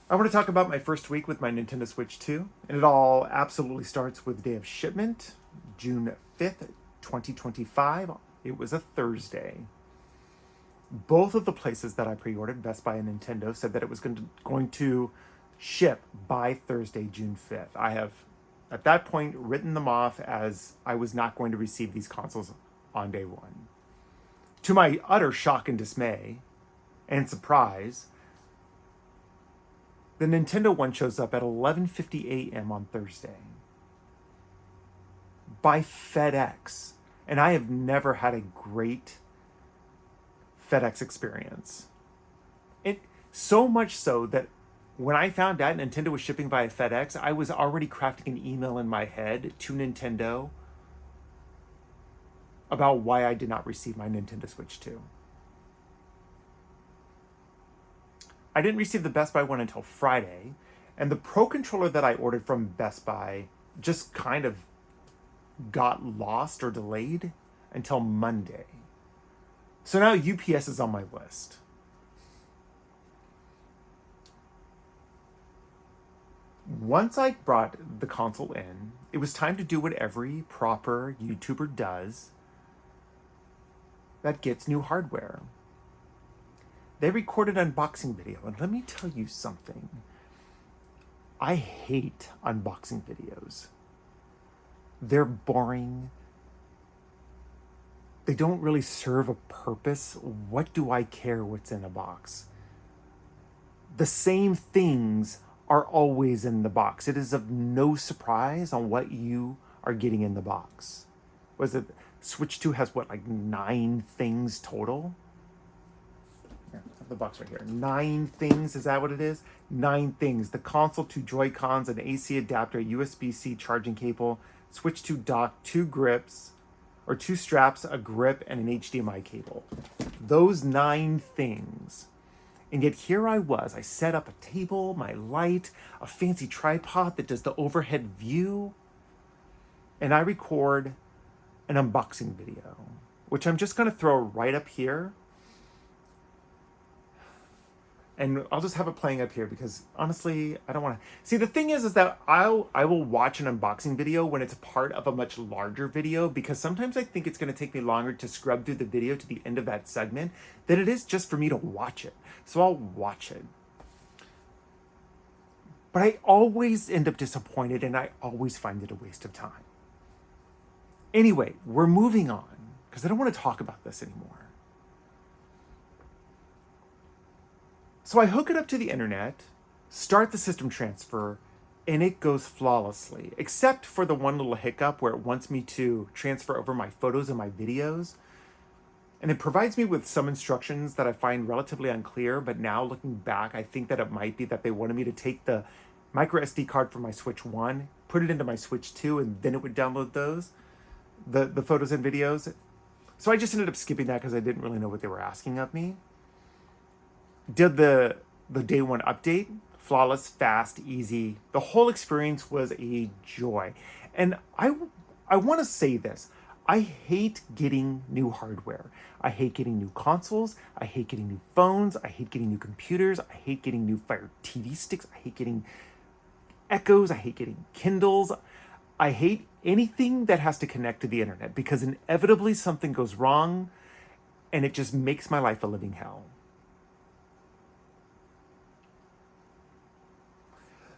I want to talk about my first week with my Nintendo Switch 2, and it all absolutely starts with the day of shipment, June 5th, 2025. It was a Thursday. Both of the places that I pre-ordered, Best Buy and Nintendo, said that it was going to ship by Thursday, June 5th. I have, at that point, written them off as I was not going to receive these consoles on day one. To my utter shock and dismay and surprise, the Nintendo one shows up at 11:50 a.m. on Thursday by FedEx. And I have never had a great FedEx experience. It so much so that when I found out Nintendo was shipping via FedEx, I was already crafting an email in my head to Nintendo about why I did not receive my Nintendo Switch 2. I didn't receive the Best Buy one until Friday, and the Pro controller that I ordered from Best Buy just kind of got lost or delayed until Monday. So now UPS is on my list. Once I brought the console in, it was time to do what every proper YouTuber does that gets new hardware. They recorded an unboxing video, and let me tell you something. I hate unboxing videos. They're boring. They don't really serve a purpose. What do I care what's in a box? The same things are always in the box. It is of no surprise on what you are getting in the box. Was it Switch 2 has what, like 9 things total? Here, I have the box right here. 9 things, is that what it is? 9 things. The console, 2 Joy-Cons, an AC adapter, USB-C charging cable, Switch 2 dock, 2 grips, or 2 straps, a grip, and an HDMI cable. Those 9 things. And yet here I was. I set up a table, my light, a fancy tripod that does the overhead view, and I record an unboxing video, which I'm just going to throw right up here. And I'll just have it playing up here because honestly, I don't want to see. The thing is that I will watch an unboxing video when it's part of a much larger video, because sometimes I think it's going to take me longer to scrub through the video to the end of that segment than it is just for me to watch it. So I'll watch it. But I always end up disappointed, and I always find it a waste of time. Anyway, we're moving on because I don't want to talk about this anymore. So I hook it up to the internet, start the system transfer, and it goes flawlessly, except for the one little hiccup where it wants me to transfer over my photos and my videos. And it provides me with some instructions that I find relatively unclear, but now looking back, I think that it might be that they wanted me to take the micro SD card from my Switch 1, put it into my Switch 2, and then it would download those, the photos and videos. So I just ended up skipping that because I didn't really know what they were asking of me. Did the day one update, flawless, fast, easy. The whole experience was a joy. And I want to say this. I hate getting new hardware. I hate getting new consoles. I hate getting new phones. I hate getting new computers. I hate getting new Fire TV sticks. I hate getting Echoes. I hate getting Kindles. I hate anything that has to connect to the internet because inevitably something goes wrong and it just makes my life a living hell.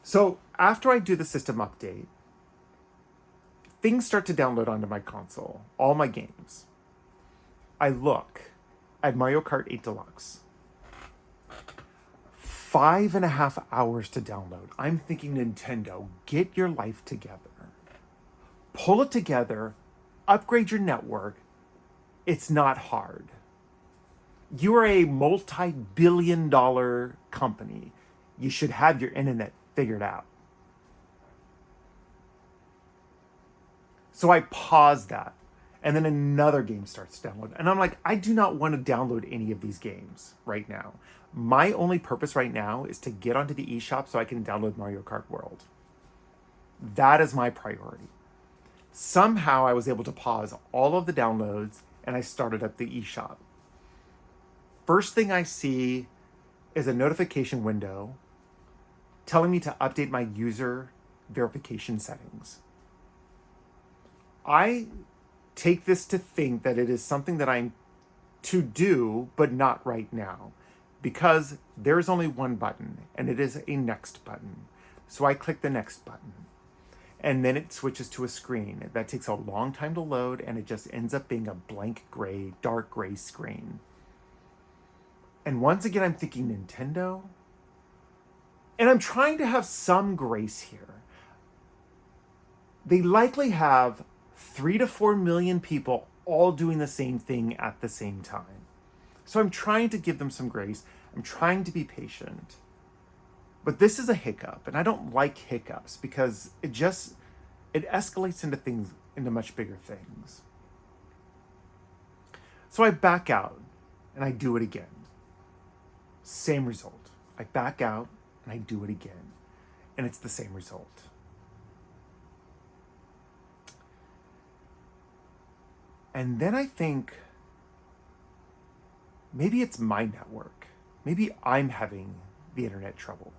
So after I do the system update, things start to download onto my console, all my games. I look at Mario Kart 8 Deluxe. 5.5 hours to download. I'm thinking, Nintendo, get your life together. Pull it together, upgrade your network. It's not hard. You are a multi-billion-dollar company. You should have your internet figured out. So I pause that, and then another game starts to download. And I'm like, I do not want to download any of these games right now. My only purpose right now is to get onto the eShop so I can download Mario Kart World. That is my priority. Somehow I was able to pause all of the downloads and I started up the eShop. First thing I see is a notification window telling me to update my user verification settings. I take this to think that it is something that I'm to do, but not right now, because there's only one button, and it is a next button. So I click the next button, and then it switches to a screen. That takes a long time to load, and it just ends up being a blank gray, dark gray screen. And once again, I'm thinking Nintendo, and I'm trying to have some grace here. They likely have 3 to 4 million people all doing the same thing at the same time. So I'm trying to give them some grace. I'm trying to be patient. But this is a hiccup, and I don't like hiccups because it escalates into much bigger things. So I back out and I do it again. Same result. I back out and I do it again, and it's the same result. And then I think maybe it's my network. Maybe I'm having the internet trouble.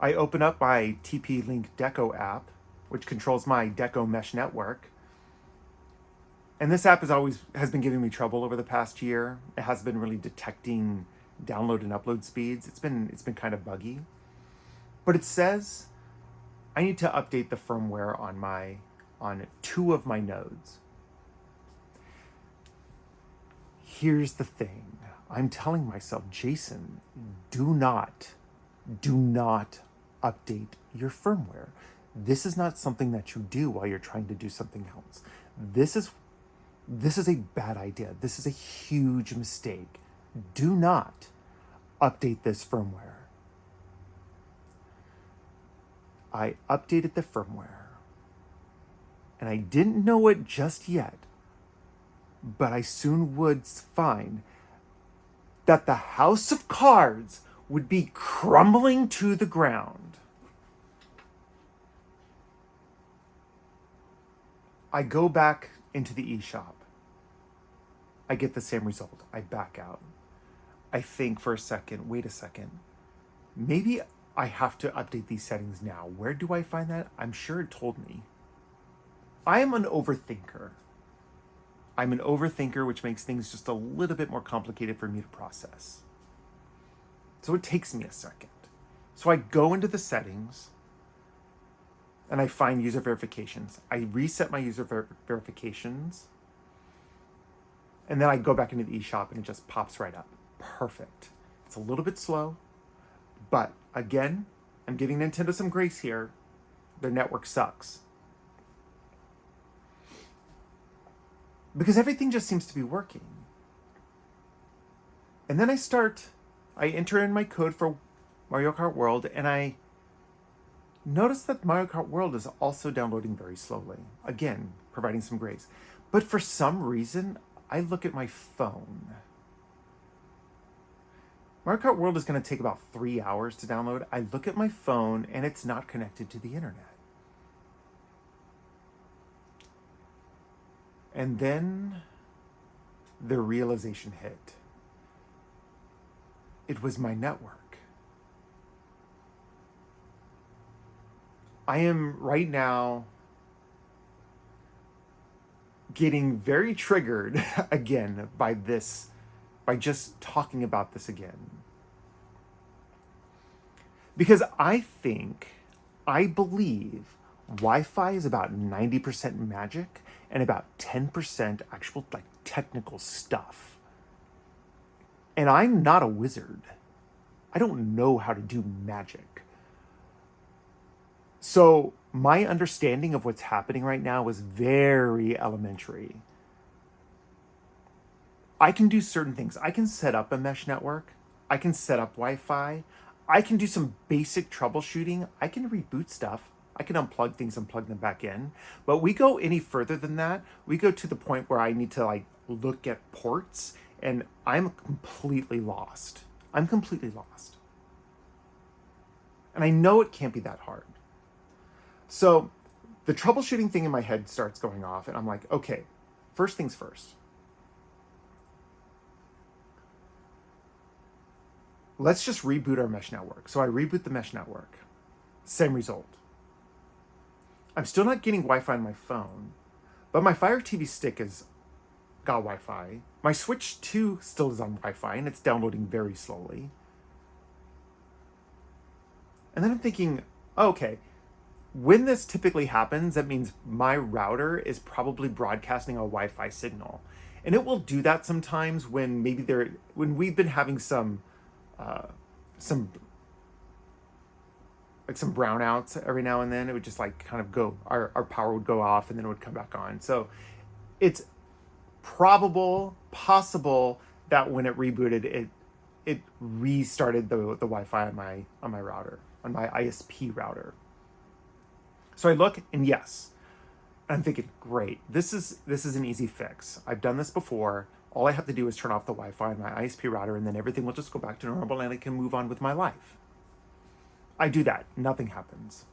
I open up my TP-Link Deco app, which controls my Deco mesh network. And this app has been giving me trouble over the past year. It hasn't been really detecting download and upload speeds. It's been kind of buggy. But it says I need to update the firmware on 2 of my nodes. Here's the thing. I'm telling myself, Jason, do not update your firmware. This is not something that you do while you're trying to do something else. This is a bad idea. This is a huge mistake. Do not update this firmware. I updated the firmware, and I didn't know it just yet, but I soon would find that the house of cards would be crumbling to the ground. I go back into the eShop. I get the same result. I back out. I think for a second, wait a second. Maybe I have to update these settings now. Where do I find that? I'm sure it told me. I am an overthinker. I'm an overthinker, which makes things just a little bit more complicated for me to process. So it takes me a second. So I go into the settings and I find user verifications. I reset my user verifications, and then I go back into the eShop and it just pops right up. Perfect. It's a little bit slow, but again, I'm giving Nintendo some grace here. Their network sucks. Because everything just seems to be working. And then I enter in my code for Mario Kart World, and I notice that Mario Kart World is also downloading very slowly. Again, providing some grace. But for some reason, I look at my phone. Mario Kart World is going to take about 3 hours to download. I look at my phone, and it's not connected to the internet. And then the realization hit. It was my network. I am right now getting very triggered again by just talking about this again. Because I believe Wi-Fi is about 90% magic and about 10% actual technical stuff. And I'm not a wizard. I don't know how to do magic. So my understanding of what's happening right now was very elementary. I can do certain things. I can set up a mesh network. I can set up Wi-Fi. I can do some basic troubleshooting. I can reboot stuff. I can unplug things and plug them back in. But we go any further than that. We go to the point where I need to look at ports, and I'm completely lost. I'm completely lost. And I know it can't be that hard. So the troubleshooting thing in my head starts going off, and I'm like, okay, first things first. let's just reboot our mesh network. So I reboot the mesh network. Same result. I'm still not getting Wi-Fi on my phone, but my Fire TV stick has got Wi-Fi. My Switch 2 still is on Wi-Fi, and it's downloading very slowly. And then I'm thinking, okay, when this typically happens, that means my router is probably broadcasting a Wi-Fi signal. And it will do that sometimes when when we've been having some brownouts every now and then. It would just like kind of go, our power would go off and then it would come back on. So it's possible that when it rebooted, it restarted the Wi-Fi on my router, on my ISP router. So I look, and yes, I'm thinking, great, this is an easy fix. I've done this before. All I have to do is turn off the Wi-Fi on my ISP router, and then everything will just go back to normal, and I can move on with my life. I do that, nothing happens.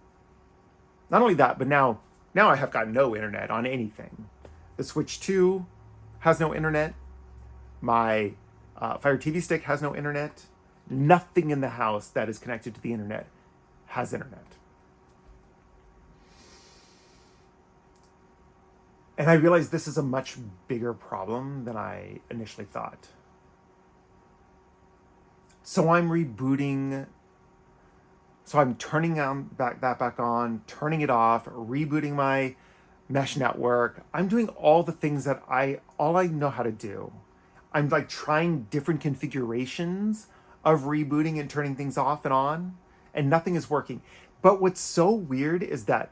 Not only that, but now I have got no internet on anything. The Switch 2 has no internet. My Fire TV stick has no internet. Nothing in the house that is connected to the internet has internet. And I realized this is a much bigger problem than I initially thought. So I'm rebooting. So I'm turning that back on, turning it off, rebooting my mesh network. I'm doing all the things that all I know how to do. I'm like trying different configurations of rebooting and turning things off and on, and nothing is working. But what's so weird is that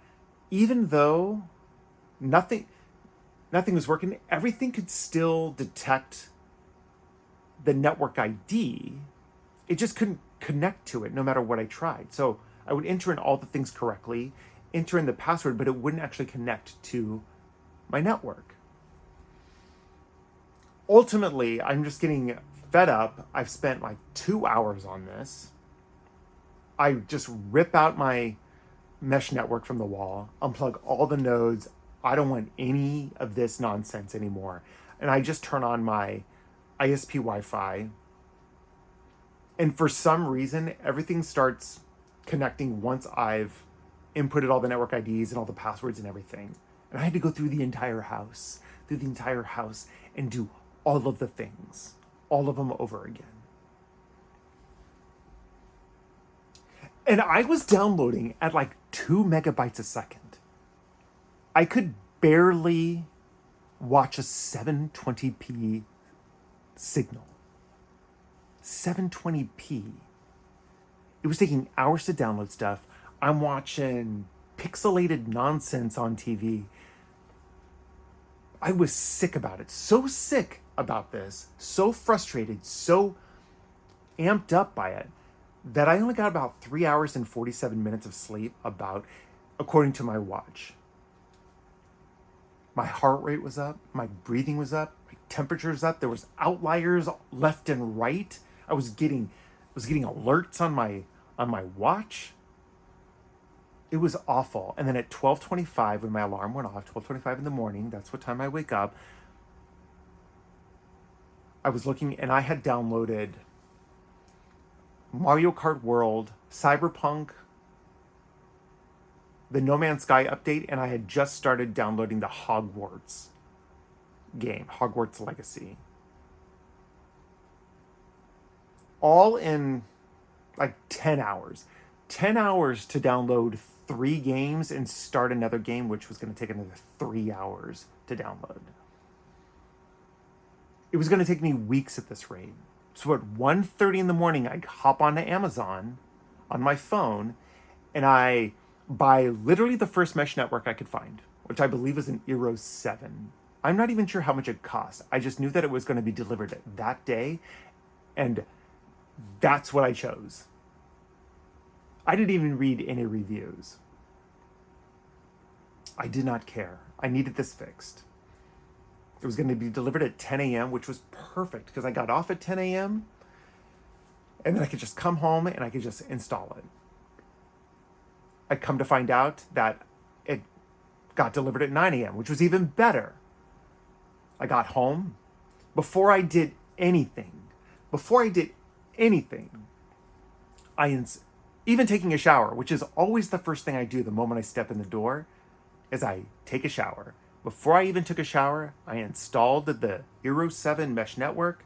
even though nothing was working, everything could still detect the network ID. It just couldn't connect to it no matter what I tried. So I would enter in all the things correctly, enter in the password, but it wouldn't actually connect to my network. Ultimately, I'm just getting fed up. I've spent like 2 hours on this. I just rip out my mesh network from the wall, unplug all the nodes. I don't want any of this nonsense anymore. And I just turn on my ISP Wi-Fi. And for some reason, everything starts connecting once I've inputted all the network IDs and all the passwords and everything. And I had to go through the entire house, and do all of the things, all of them over again. And I was downloading at like 2 megabytes a second. I could barely watch a 720p signal. 720p. It was taking hours to download stuff. I'm watching pixelated nonsense on TV. I was sick about it. So sick about this. So frustrated. So amped up by it that I only got about 3 hours and 47 minutes of sleep, according to my watch. My heart rate was up, my breathing was up, my temperature was up. There was outliers left and right. I was getting alerts on my watch. It was awful. And then at 12:25, when my alarm went off, 12:25 in the morning, that's what time I wake up, I was looking, and I had downloaded Mario Kart World, Cyberpunk, the No Man's Sky update, and I had just started downloading the Hogwarts game, Hogwarts Legacy. All in like 10 hours. 10 hours to download 3 games and start another game, which was going to take another 3 hours to download. It was going to take me weeks at this rate. So at 1:30 in the morning, I'd hop onto Amazon on my phone, and I buy literally the first mesh network I could find, which I believe is an Eero 7. I'm not even sure how much it cost. I just knew that it was going to be delivered that day, and that's what I chose. I didn't even read any reviews. I did not care. I needed this fixed. It was going to be delivered at 10 a.m., which was perfect because I got off at 10 a.m. and then I could just come home and I could just install it. I come to find out that it got delivered at 9 a.m., which was even better. I got home. Before I did anything, Even taking a shower, which is always the first thing I do the moment I step in the door, is I take a shower. Before I even took a shower, I installed the Eero 7 mesh network.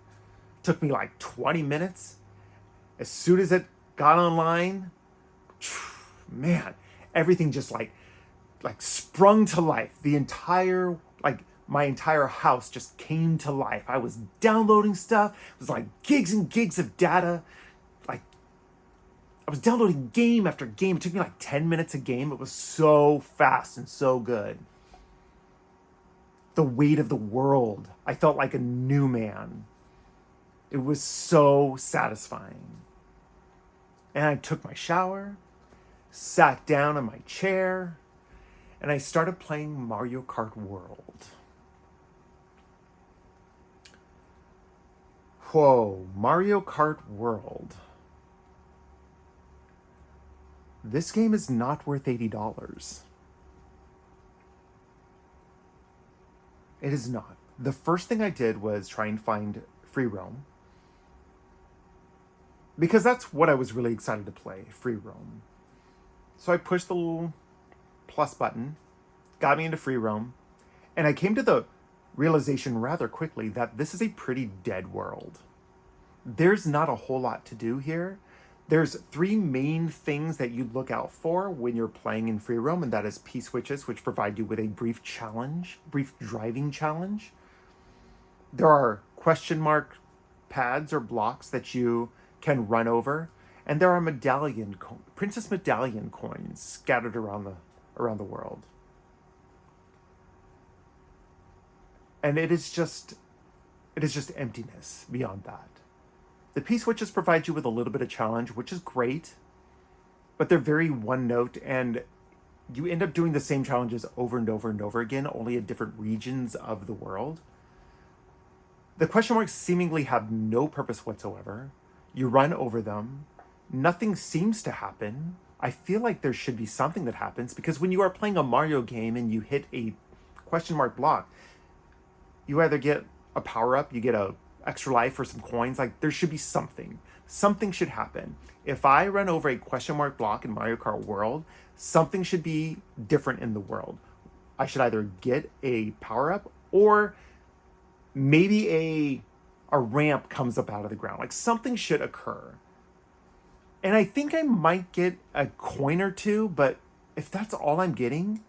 Took me like 20 minutes. As soon as it got online, man, everything just like sprung to life. My entire house just came to life. I was downloading stuff. It was like gigs and gigs of data. Like I was downloading game after game. It took me like 10 minutes a game. It was so fast and so good. The weight of the world. I felt like a new man. It was so satisfying. And I took my shower, sat down in my chair, and I started playing Mario Kart World. Whoa, Mario Kart World. This game is not worth $80. It is not. The first thing I did was try and find free roam. Because that's what I was really excited to play, free roam. So I pushed the little plus button, got me into free roam, and I came to the realization rather quickly that this is a pretty dead world. There's not a whole lot to do here. There's three main things that you look out for when you're playing in free roam, and that is P-switches, which provide you with a brief driving challenge. There are question mark pads or blocks that you can run over, and there are Princess Medallion coins scattered around the world. And it is just emptiness beyond that. The P-switches provide you with a little bit of challenge, which is great, but they're very one note, and you end up doing the same challenges over and over and over again, only in different regions of the world. The question marks seemingly have no purpose whatsoever. You run over them. Nothing seems to happen. I feel like there should be something that happens, because when you are playing a Mario game and you hit a question mark block, you either get a power-up, you get a extra life or some coins. Like, there should be something. Something should happen. If I run over a question mark block in Mario Kart World, something should be different in the world. I should either get a power-up, or maybe a ramp comes up out of the ground. Like, something should occur. And I think I might get a coin or two, but if that's all I'm getting,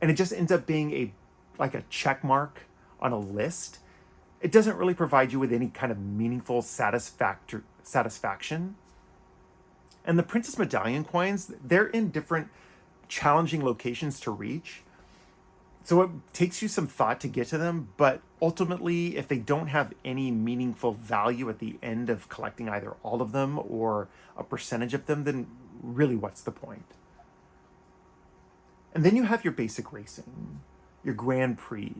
and it just ends up being a check mark on a list, it doesn't really provide you with any kind of meaningful satisfaction. And the Princess Medallion coins, they're in different challenging locations to reach. So it takes you some thought to get to them, but ultimately, if they don't have any meaningful value at the end of collecting either all of them or a percentage of them, then really what's the point? And then you have your basic racing, your Grand Prix.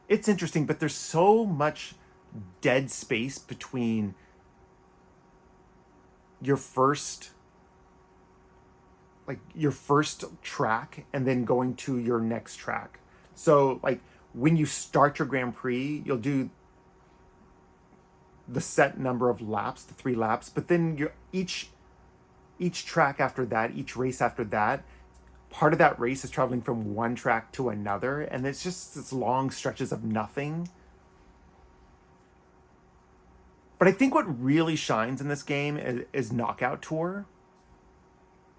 It's interesting, but there's so much dead space between your first track and then going to your next track. So like when you start your Grand Prix, you'll do the set number of laps, the 3 laps, but then each track after that, each race after that, part of that race is traveling from one track to another, and it's just this long stretches of nothing. But I think what really shines in this game is Knockout Tour.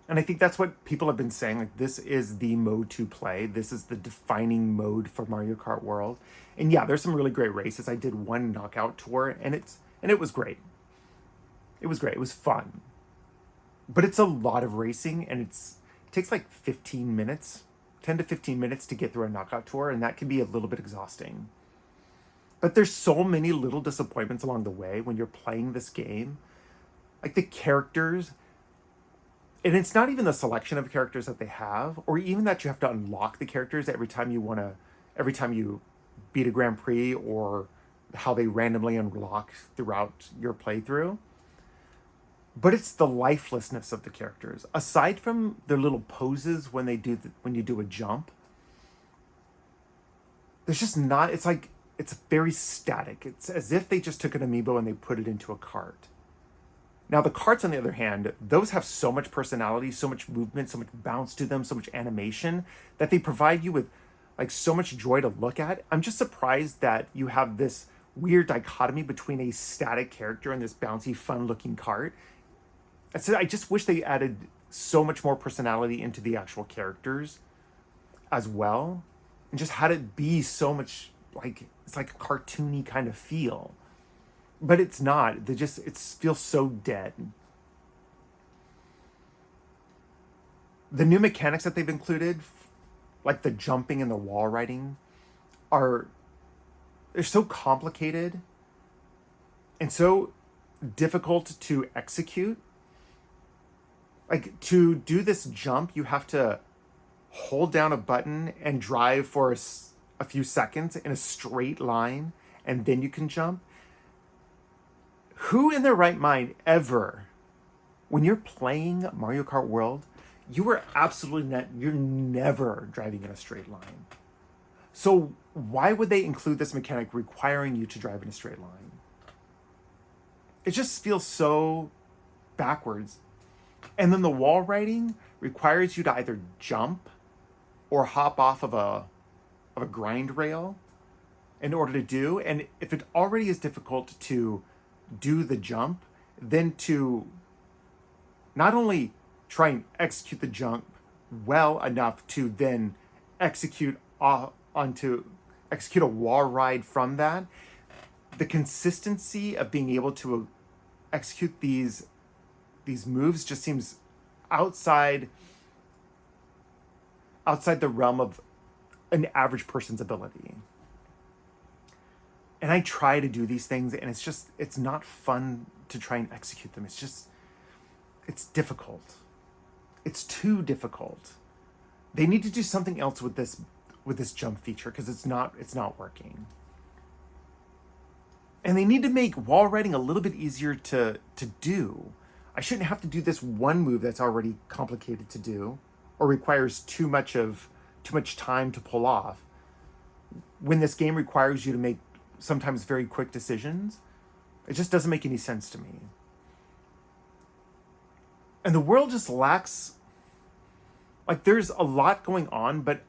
And I think that's what people have been saying. Like, this is the mode to play. This is the defining mode for Mario Kart World. And yeah, there's some really great races. I did one Knockout Tour, and it was great. It was great. It was fun. But it's a lot of racing, and it takes like 15 minutes, 10 to 15 minutes to get through a Knockout Tour, and that can be a little bit exhausting. But there's so many little disappointments along the way when you're playing this game. Like the characters, and it's not even the selection of characters that they have, or even that you have to unlock the characters every time you beat a Grand Prix, or how they randomly unlock throughout your playthrough. But it's the lifelessness of the characters. Aside from their little poses when you do a jump, there's just not. It's very static. It's as if they just took an amiibo and they put it into a cart. Now, the carts, on the other hand, those have so much personality, so much movement, so much bounce to them, so much animation that they provide you with like so much joy to look at. I'm just surprised that you have this weird dichotomy between a static character and this bouncy, fun-looking cart. I just wish they added so much more personality into the actual characters as well, and just had it be so much like it's like a cartoony kind of feel. But it's not. It feels so dead. The new mechanics that they've included, like the jumping and the wall riding, are they're so complicated and so difficult to execute. Like to do this jump, you have to hold down a button and drive for a few seconds in a straight line, and then you can jump. Who in their right mind ever, when you're playing Mario Kart World, you're never driving in a straight line. So why would they include this mechanic requiring you to drive in a straight line? It just feels so backwards. And then the wall riding requires you to either jump or hop off of a grind rail in order to do. And if it already is difficult to do the jump, then to not only try and execute the jump well enough to then execute a wall ride from that, the consistency of being able to execute these moves just seems outside the realm of an average person's ability. And I try to do these things, and it's not fun to try and execute them. It's difficult. It's too difficult. They need to do something else with this jump feature, because it's not working. And they need to make wall riding a little bit easier to do. I shouldn't have to do this one move that's already complicated to do or requires too much time to pull off, when this game requires you to make sometimes very quick decisions. It just doesn't make any sense to me. And the world just lacks, like, there's a lot going on, but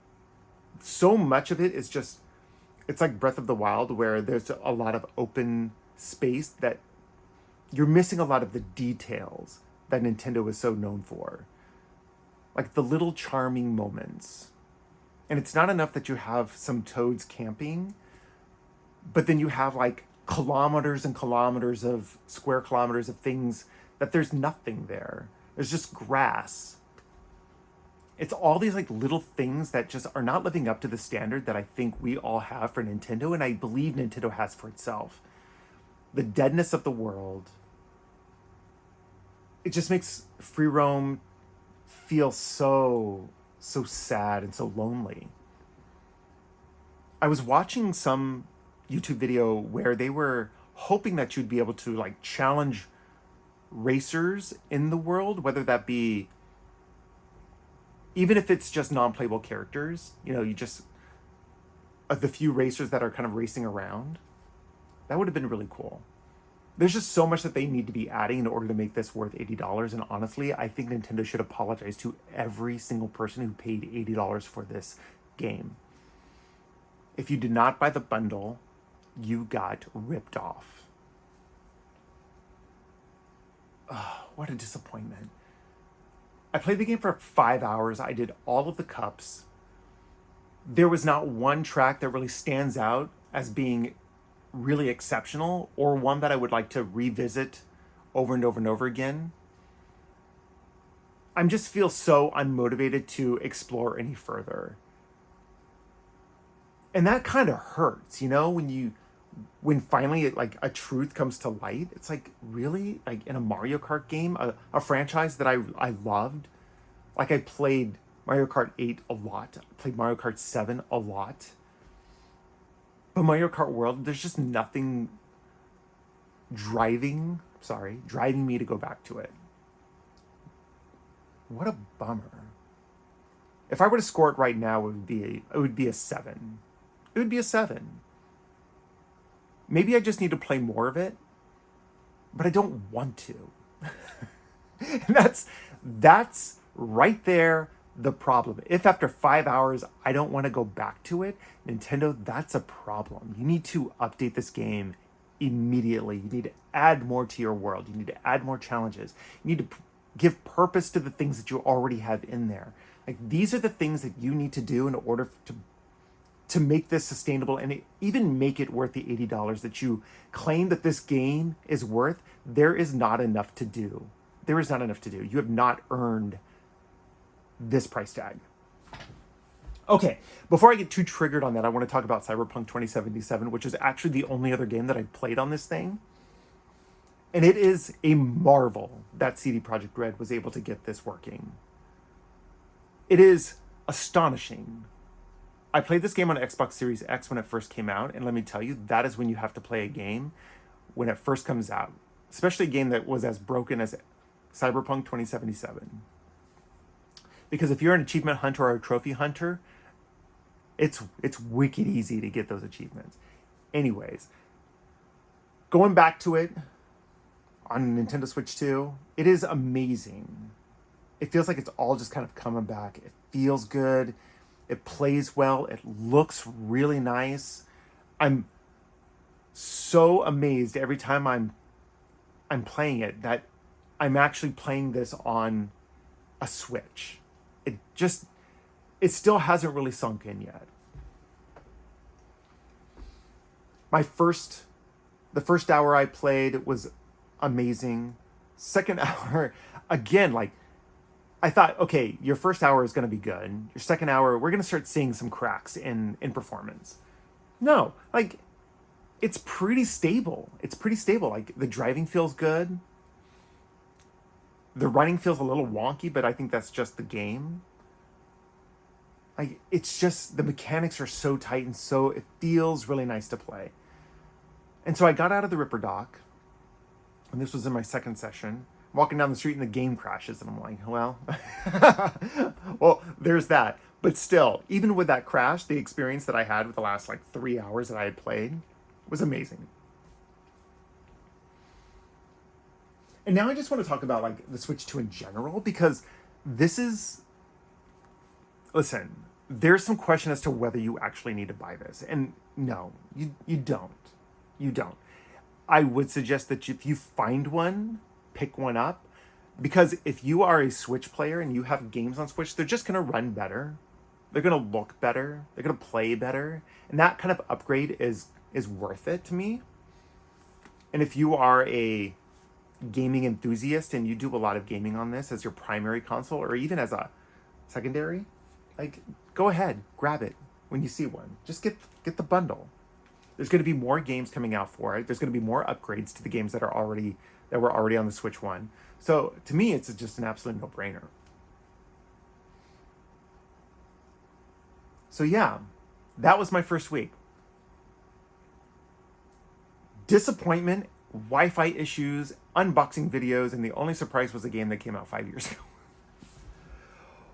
so much of it is just, it's like Breath of the Wild, where there's a lot of open space that you're missing a lot of the details that Nintendo is so known for. Like the little charming moments. And it's not enough that you have some toads camping, but then you have like kilometers and kilometers of square kilometers of things that there's nothing there. There's just grass. It's all these like little things that just are not living up to the standard that I think we all have for Nintendo, and I believe Nintendo has for itself. The deadness of the world. It just makes free roam feel so sad and so lonely. I was watching some YouTube video where they were hoping that you'd be able to like challenge racers in the world, whether that be, even if it's just non-playable characters, you just, the few racers that are kind of racing around. That would have been really cool. There's just so much that they need to be adding in order to make this worth $80. And honestly, I think Nintendo should apologize to every single person who paid $80 for this game. If you did not buy the bundle, you got ripped off. Oh, what a disappointment. I played the game for 5 hours. I did all of the cups. There was not one track that really stands out as being really exceptional, or one that I would like to revisit over and over and over again. I just feel so unmotivated to explore any further. And that kind of hurts, when finally like a truth comes to light. It's like, really? Like in a Mario Kart game, a franchise that I loved. Like I played Mario Kart 8 a lot. I played Mario Kart 7 a lot. But Mario Kart World, there's just nothing driving me to go back to it. What a bummer. If I were to score it right now, it would be a 7. It would be a 7. Maybe I just need to play more of it, but I don't want to. And that's right there the problem. If after 5 hours I don't want to go back to it, Nintendo, that's a problem. You need to update this game immediately. You need to add more to your world. You need to add more challenges. You need to give purpose to the things that you already have in there. Like, these are the things that you need to do in order to make this sustainable and even make it worth the $80 that you claim that this game is worth. There is not enough to do. There is not enough to do. You have not earned this price tag. Okay, before I get too triggered on that, I want to talk about Cyberpunk 2077, which is actually the only other game that I've played on this thing. And it is a marvel that CD Projekt Red was able to get this working. It is astonishing. I played this game on Xbox Series X when it first came out, and let me tell you, that is when you have to play a game when it first comes out, especially a game that was as broken as Cyberpunk 2077. Because if you're an achievement hunter or a trophy hunter, it's wicked easy to get those achievements. Anyways, going back to it on Nintendo Switch 2, it is amazing. It feels like it's all just kind of coming back. It feels good. It plays well. It looks really nice. I'm so amazed every time I'm playing it that I'm actually playing this on a Switch. It still hasn't really sunk in yet. The first hour I played was amazing. Second hour, again, like, I thought, okay, your first hour is going to be good. Your second hour, we're going to start seeing some cracks in performance. No, like, it's pretty stable. It's pretty stable. Like, the driving feels good. The running feels a little wonky, but I think that's just the game. Like, it's just, the mechanics are so tight and so, it feels really nice to play. And so I got out of the Ripper Dock, and this was in my second session. I'm walking down the street and the game crashes, and I'm like, well, well, there's that. But still, even with that crash, the experience that I had with the last like 3 hours that I had played was amazing. And now I just want to talk about like the Switch 2 in general, because this is, listen, there's some question as to whether you actually need to buy this. And no, you don't. You don't. I would suggest that if you find one, pick one up, because if you are a Switch player and you have games on Switch, they're just going to run better. They're going to look better. They're going to play better. And that kind of upgrade is worth it to me. And if you are a gaming enthusiast and you do a lot of gaming on this as your primary console or even as a secondary, like, go ahead, grab it when you see one. Just get the bundle. There's going to be more games coming out for it. There's going to be more upgrades to the games that were already on the Switch 1. So to me, it's just an absolute no-brainer. So yeah, that was my first week. Disappointment, Wi-Fi issues, unboxing videos, and the only surprise was a game that came out 5 years ago.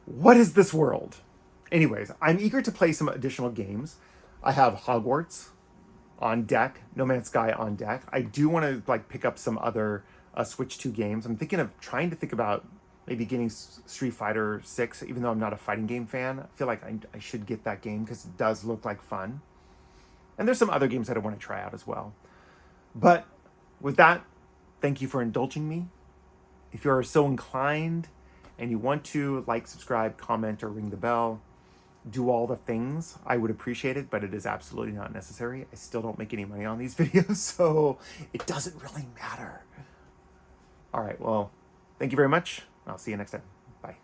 What is this world? Anyways, I'm eager to play some additional games. I have Hogwarts on deck, No Man's Sky on deck. I do want to like pick up some other Switch 2 games. I'm trying to think about maybe getting Street Fighter 6, even though I'm not a fighting game fan. I feel like I should get that game because it does look like fun. And there's some other games that I want to try out as well. But with that, thank you for indulging me. If you are so inclined and you want to like, subscribe, comment, or ring the bell, do all the things, I would appreciate it, but it is absolutely not necessary. I still don't make any money on these videos, so it doesn't really matter. All right, well, thank you very much. I'll see you next time. Bye.